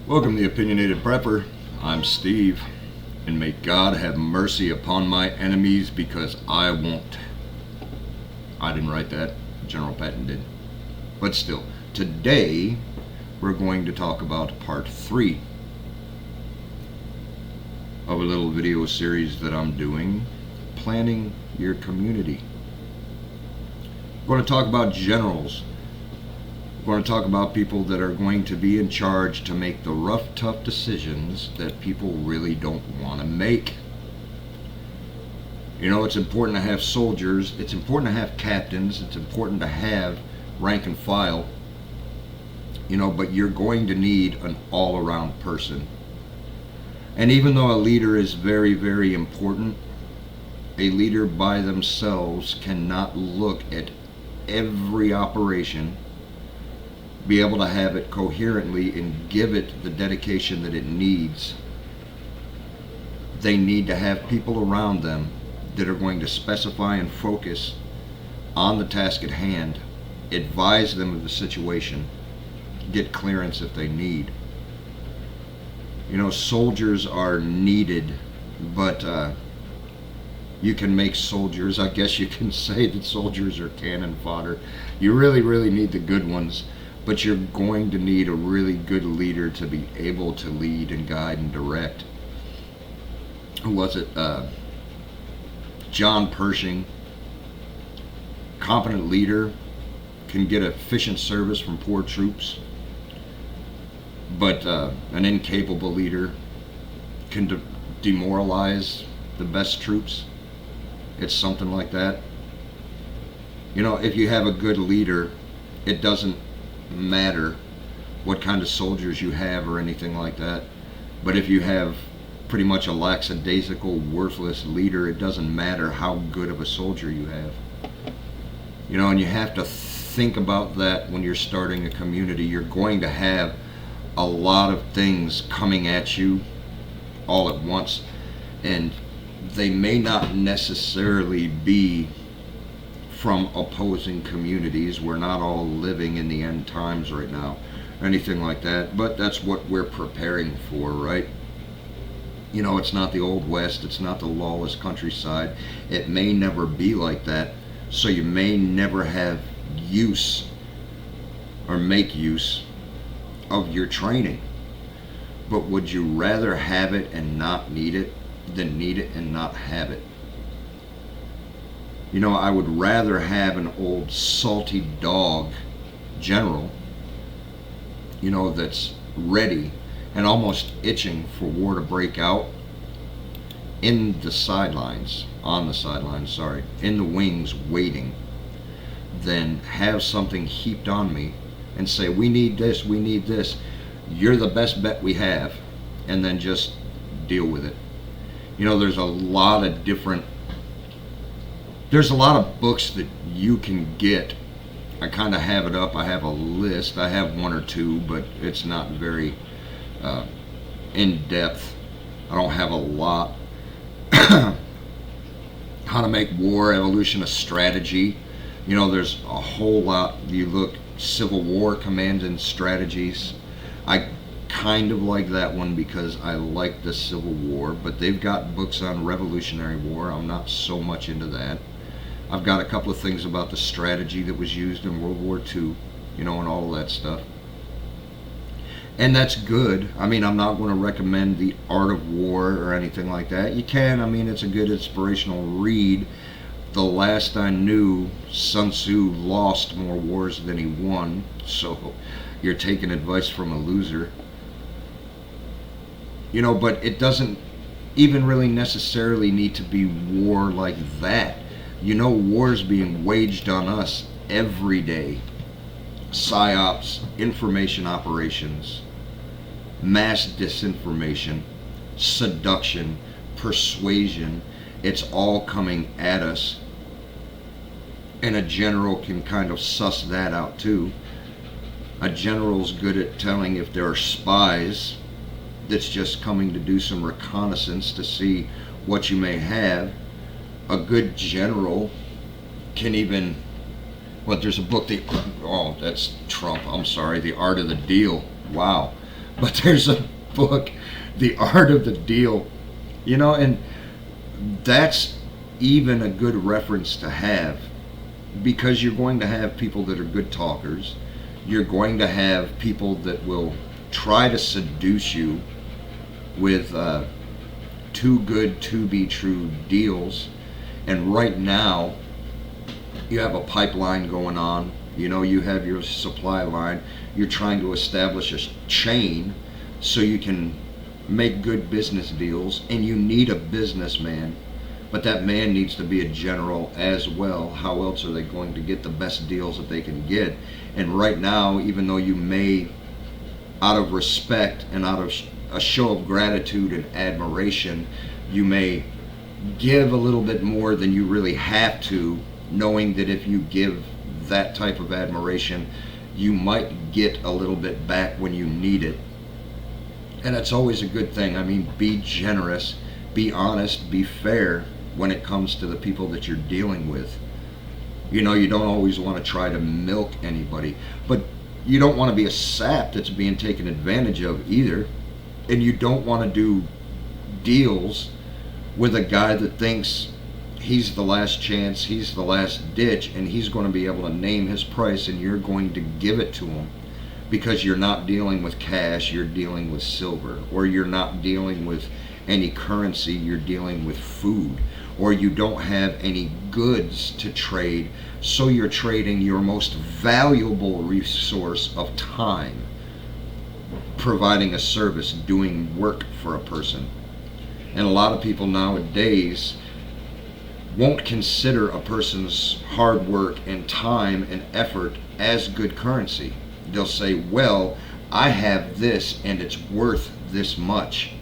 Welcome to the Opinionated Prepper. I'm Steve, and may God have mercy upon my enemies because I won't. I didn't write that, General Patton did. But still, today we're going to talk about part 3 of a little video series that I'm doing, Planning Your Community. We're going to talk about generals. We're going to talk about people that are going to be in charge to make the rough, tough decisions that people really don't want to make. You know, it's important to have soldiers, it's important to have captains, it's important to have rank and file, you know, but you're going to need an all-around person. And even though a leader is very, very important, a leader by themselves cannot look at every operation, be able to have it coherently and give it the dedication that it needs. They need to have people around them that are going to specify and focus on the task at hand, advise them of the situation, get clearance if they need. You know, soldiers are needed, but you can make soldiers, I guess you can say that soldiers are cannon fodder. You really, really need the good ones. But you're going to need a really good leader to be able to lead and guide and direct. Who was it? John Pershing. Competent leader can get efficient service from poor troops. But an incapable leader can demoralize the best troops. It's something like that. You know, if you have a good leader, it doesn't matter what kind of soldiers you have or anything like that, but if you have pretty much a lackadaisical, worthless leader, it doesn't matter how good of a soldier you have. You know, and you have to think about that when you're starting a community. You're going to have a lot of things coming at you all at once, and they may not necessarily be from opposing communities. We're not all living in the end times right now, or anything like that, but that's what we're preparing for, right? You know, it's not the Old West, it's not the lawless countryside. It may never be like that, so you may never have use or make use of your training. But would you rather have it and not need it than need it and not have it? You know, I would rather have an old salty dog general, you know, that's ready and almost itching for war to break out in the sidelines, in the wings waiting, than have something heaped on me and say, we need this, you're the best bet we have, and then just deal with it. You know, there's a lot of books that you can get. I kind of have it up. I have a list. I have one or two, but it's not very in depth. I don't have a lot. How to Make War, Evolution of Strategy. You know, there's a whole lot. You look, Civil War Commands and Strategies. I kind of like that one because I like the Civil War, but they've got books on Revolutionary War. I'm not so much into that. I've got a couple of things about the strategy that was used in World War II, you know, and all of that stuff. And that's good. I mean, I'm not going to recommend The Art of War or anything like that. You can. I mean, it's a good inspirational read. The last I knew, Sun Tzu lost more wars than he won, so you're taking advice from a loser. You know, but it doesn't even really necessarily need to be war like that. You know, wars being waged on us every day. PSYOPs, information operations, mass disinformation, seduction, persuasion. It's all coming at us. And a general can kind of suss that out too. A general's good at telling if there are spies that's just coming to do some reconnaissance to see what you may have. A good general can even, there's a book, that's Trump, I'm sorry, The Art of the Deal. Wow. But there's a book, The Art of the Deal, and that's even a good reference to have, because you're going to have people that are good talkers. You're going to have people that will try to seduce you with too good to be true deals. And right now, you have a pipeline going on. You have your supply line. You're trying to establish a chain so you can make good business deals, and you need a businessman. But that man needs to be a general as well. How else are they going to get the best deals that they can get? And right now, even though you may, out of respect and out of a show of gratitude and admiration, you may give a little bit more than you really have to, knowing that if you give that type of admiration, you might get a little bit back when you need it. And it's always a good thing. I mean, be generous, be honest, be fair when it comes to the people that you're dealing with. You don't always want to try to milk anybody, but you don't want to be a sap that's being taken advantage of either. And you don't want to do deals with a guy that thinks he's the last chance, he's the last ditch, and he's going to be able to name his price, and you're going to give it to him, because you're not dealing with cash, you're dealing with silver. Or you're not dealing with any currency, you're dealing with food. Or you don't have any goods to trade, so you're trading your most valuable resource of time, providing a service, doing work for a person. And a lot of people nowadays won't consider a person's hard work and time and effort as good currency. They'll say, well, I have this and it's worth this much.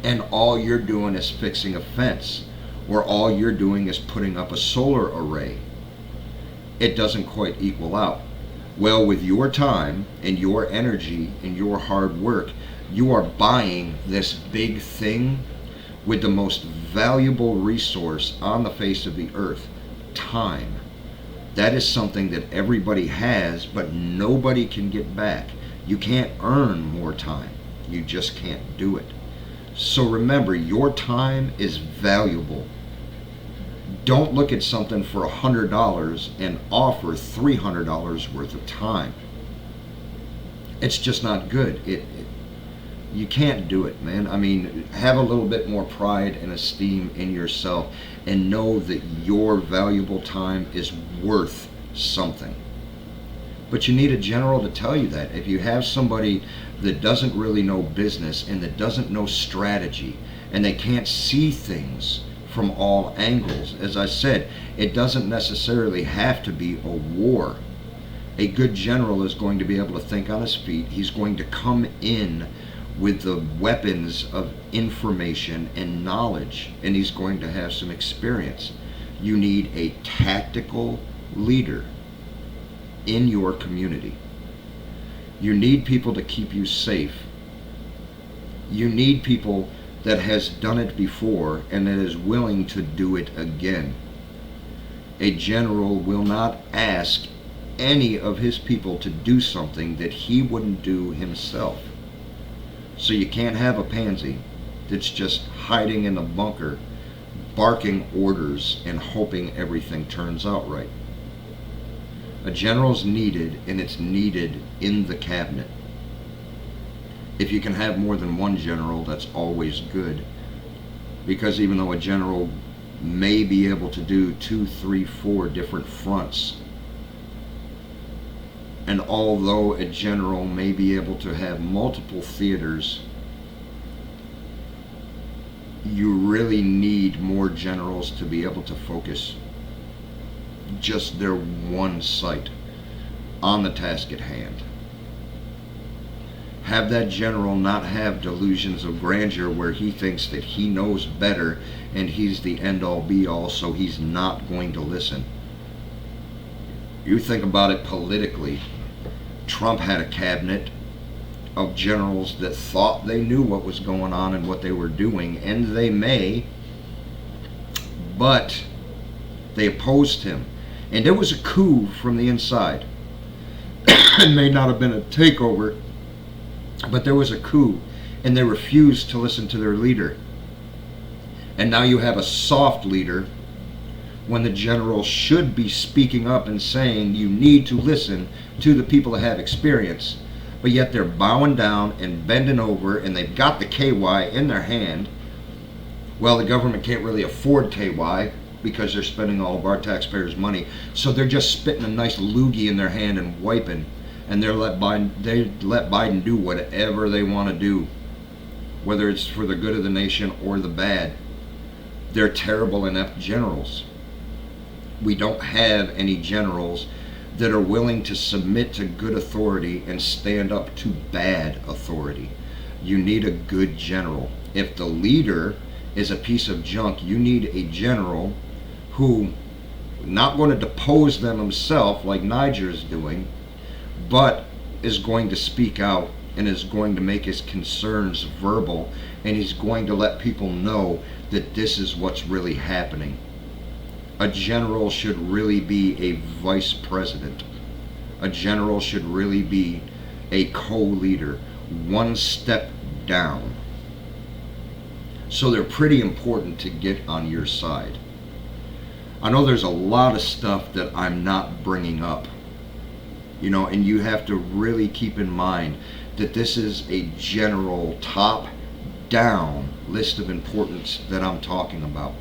And all you're doing is fixing a fence, or all you're doing is putting up a solar array. It doesn't quite equal out. Well, with your time and your energy and your hard work, you are buying this big thing with the most valuable resource on the face of the earth, time. That is something that everybody has, but nobody can get back. You can't earn more time. You just can't do it. So remember, your time is valuable. Don't look at something for $100 and offer $300 worth of time. It's just not good. You can't do it, man. I mean, have a little bit more pride and esteem in yourself, and know that your valuable time is worth something. But you need a general to tell you that. If you have somebody that doesn't really know business and that doesn't know strategy, and they can't see things from all angles, as I said, it doesn't necessarily have to be a war. A good general is going to be able to think on his feet. He's going to come in with the weapons of information and knowledge, and he's going to have some experience. You need a tactical leader in your community. You need people to keep you safe. You need people that has done it before and that is willing to do it again. A general will not ask any of his people to do something that he wouldn't do himself. So you can't have a pansy that's just hiding in a bunker, barking orders and hoping everything turns out right. A general's needed, and it's needed in the cabinet. If you can have more than one general, that's always good. Because even though a general may be able to do 2, 3, 4 different fronts, and although a general may be able to have multiple theaters, you really need more generals to be able to focus just their one sight on the task at hand. Have that general not have delusions of grandeur where he thinks that he knows better and he's the end-all be-all, so he's not going to listen. You think about it politically. Trump had a cabinet of generals that thought they knew what was going on and what they were doing, and they may, but they opposed him. And there was a coup from the inside. It may not have been a takeover, But there was a coup, and they refused to listen to their leader. And now you have a soft leader when the general should be speaking up and saying you need to listen to the people that have experience. But yet they're bowing down and bending over, and they've got the KY in their hand. Well, the government can't really afford KY because they're spending all of our taxpayers' money. So they're just spitting a nice loogie in their hand and wiping. And they let Biden do whatever they want to do, whether it's for the good of the nation or the bad. They're terrible, inept generals. We don't have any generals that are willing to submit to good authority and stand up to bad authority. You need a good general. If the leader is a piece of junk, you need a general who not going to depose them himself like Niger is doing, but is going to speak out and is going to make his concerns verbal, and he's going to let people know that this is what's really happening. A general should really be a vice president. A general should really be a co-leader, one step down. So they're pretty important to get on your side. I know there's a lot of stuff that I'm not bringing up, and you have to really keep in mind that this is a general top-down list of importance that I'm talking about.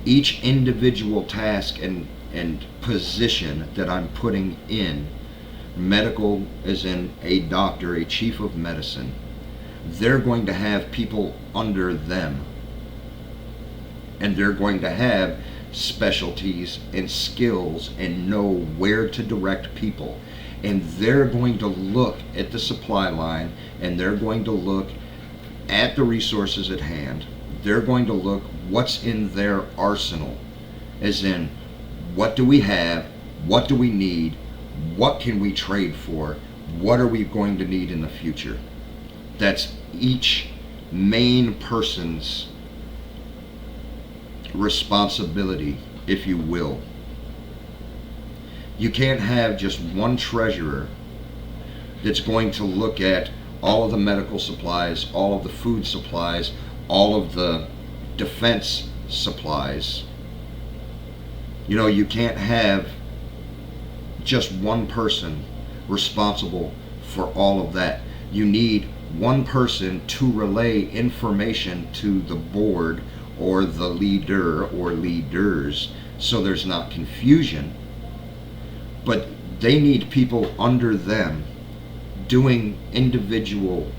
Each individual task and position that I'm putting in, medical as in a doctor, a chief of medicine, they're going to have people under them, and they're going to have specialties and skills and know where to direct people, and they're going to look at the supply line, and they're going to look at the resources at hand. They're going to look what's in their arsenal, as in what do we have, what do we need, what can we trade for, what are we going to need in the future. That's each main person's responsibility, if you will. You can't have just one treasurer that's going to look at all of the medical supplies, all of the food supplies, all of the defense supplies. You can't have just one person responsible for all of that. You need one person to relay information to the board or the leader or leaders so there's not confusion. But they need people under them doing individual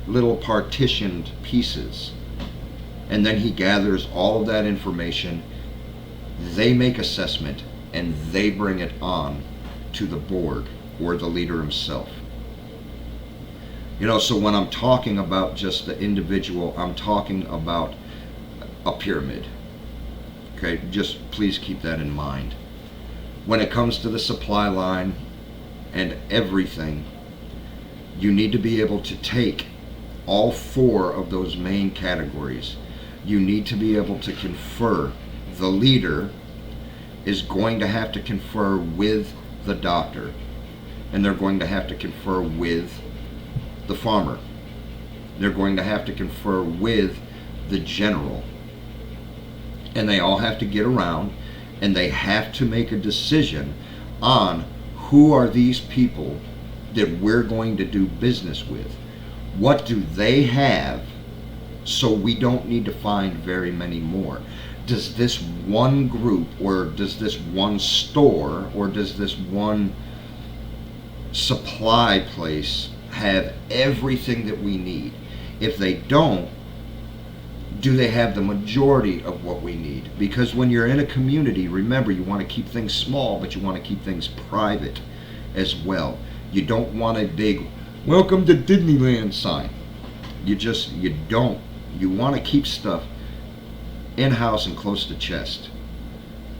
little partitioned pieces. And then he gathers all of that information, they make assessment, and they bring it on to the board or the leader himself. So when I'm talking about just the individual, I'm talking about a pyramid. Okay, just please keep that in mind. When it comes to the supply line and everything, you need to be able to take all four of those main categories. You need to be able to confer. The leader is going to have to confer with the doctor, and they're going to have to confer with the farmer. They're going to have to confer with the general. And they all have to get around, and they have to make a decision on who are these people that we're going to do business with. What do they have so we don't need to find very many more? Does this one group, or does this one store, or does this one supply place have everything that we need? If they don't, do they have the majority of what we need? Because when you're in a community, remember, you want to keep things small, but you want to keep things private as well. You don't want a big "Welcome to Disneyland" sign. You don't. You want to keep stuff in-house and close to chest.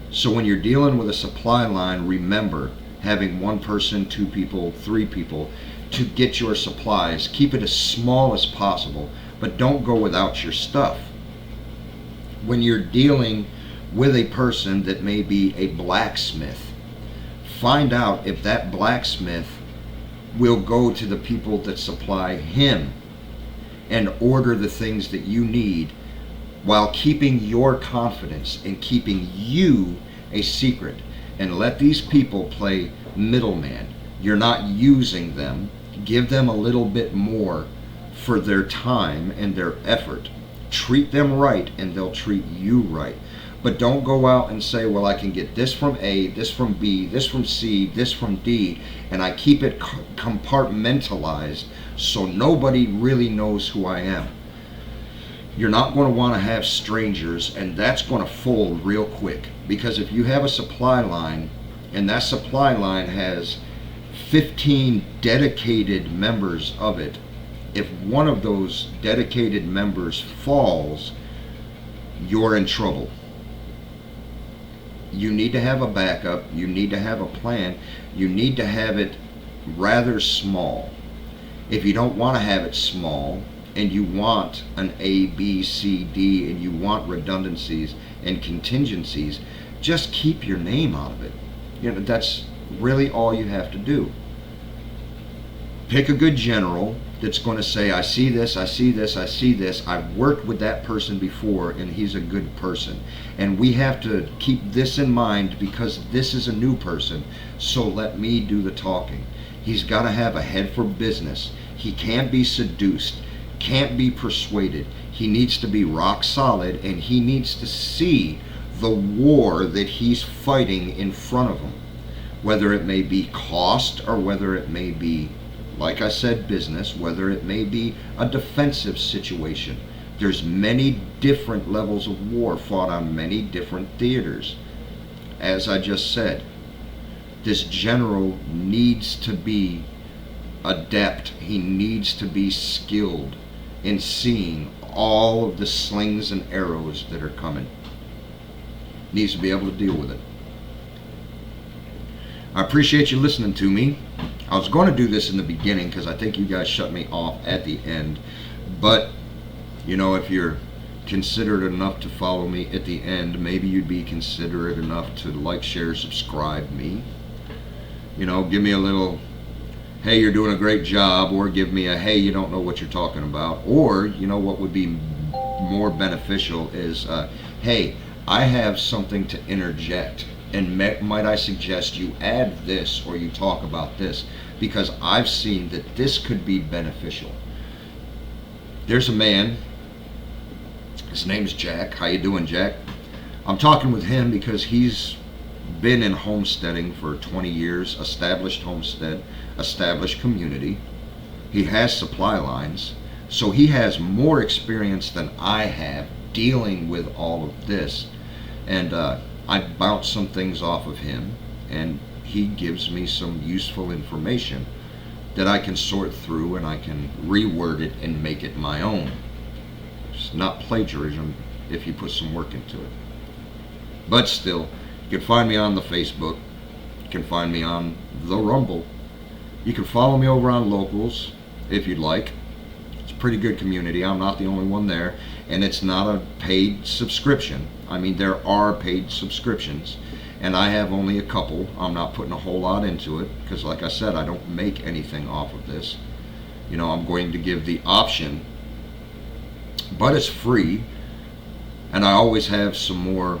So when you're dealing with a supply line, remember having one person, two people, three people to get your supplies. Keep it as small as possible, but don't go without your stuff. When you're dealing with a person that may be a blacksmith, find out if that blacksmith will go to the people that supply him and order the things that you need while keeping your confidence and keeping you a secret. And let these people play middleman. You're not using them. Give them a little bit more for their time and their effort. Treat them right and they'll treat you right. But don't go out and say, well, I can get this from A, this from B, this from C, this from D, and I keep it compartmentalized so nobody really knows who I am. You're not going to want to have strangers, and that's going to fold real quick. Because if you have a supply line, and that supply line has 15 dedicated members of it, if one of those dedicated members falls, you're in trouble. You need to have a backup. You need to have a plan. You need to have it rather small. If you don't want to have it small, and you want an A, B, C, D, and you want redundancies and contingencies, just keep your name out of it. That's really all you have to do. Pick a good general that's going to say, I see this, I see this, I see this. I've worked with that person before and he's a good person. And we have to keep this in mind because this is a new person. So let me do the talking. He's got to have a head for business. He can't be seduced, can't be persuaded. He needs to be rock solid, and he needs to see the war that he's fighting in front of him. Whether it may be cost or whether it may be, like I said, business, whether it may be a defensive situation. There's many different levels of war fought on many different theaters. As I just said, this general needs to be adept. He needs to be skilled in seeing all of the slings and arrows that are coming. Needs to be able to deal with it. I appreciate you listening to me. I was going to do this in the beginning because I think you guys shut me off at the end. But, if you're considerate enough to follow me at the end, maybe you'd be considerate enough to like, share, subscribe me. Give me a little, hey, you're doing a great job, or give me a, hey, you don't know what you're talking about. Or, what would be more beneficial is, hey, I have something to interject. And might I suggest you add this or you talk about this, because I've seen that this could be beneficial. There's a man, his name's Jack. How you doing, Jack? I'm talking with him because he's been in homesteading for 20 years, established homestead, established community. He has supply lines, so he has more experience than I have dealing with all of this. And I bounce some things off of him, and he gives me some useful information that I can sort through, and I can reword it and make it my own. It's not plagiarism if you put some work into it. But still, you can find me on the Facebook. You can find me on the Rumble. You can follow me over on Locals if you'd like. It's a pretty good community. I'm not the only one there. And it's not a paid subscription. I mean, there are paid subscriptions, and I have only a couple. I'm not putting a whole lot into it because, like I said, I don't make anything off of this. I'm going to give the option, but it's free, and I always have some more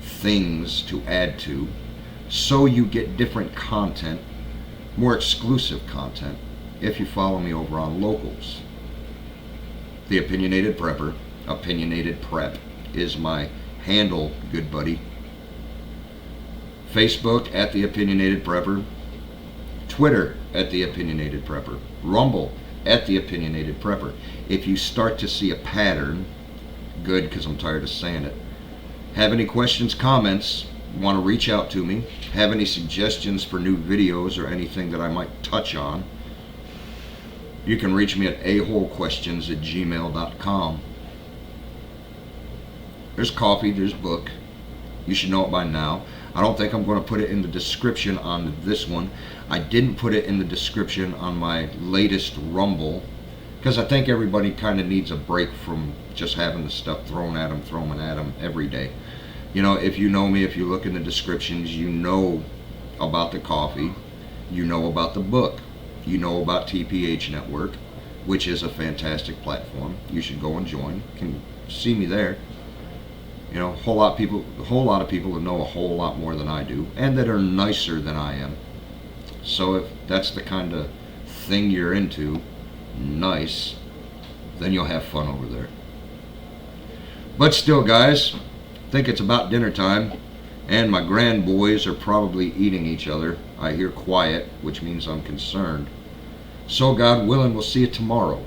things to add to, so you get different content, more exclusive content, if you follow me over on Locals. The Opinionated Prepper, Opinionated Prep is my handle, good buddy. Facebook at The Opinionated Prepper. Twitter at The Opinionated Prepper. Rumble at The Opinionated Prepper. If you start to see a pattern, good, because I'm tired of saying it. Have any questions, comments, want to reach out to me, have any suggestions for new videos or anything that I might touch on, you can reach me at aholequestions@gmail.com. There's coffee, there's book. You should know it by now. I don't think I'm going to put it in the description on this one. I didn't put it in the description on my latest Rumble because I think everybody kind of needs a break from just having the stuff thrown at them every day. If you know me, if you look in the descriptions, you know about the coffee, you know about the book. You know about TPH Network, which is a fantastic platform. You should go and join. You can see me there. You know, a whole lot of people that know a whole lot more than I do, and that are nicer than I am. So if that's the kind of thing you're into, nice, then you'll have fun over there. But still, guys, I think it's about dinner time, and my grand boys are probably eating each other. I hear quiet, which means I'm concerned. So God willing, we'll see you tomorrow.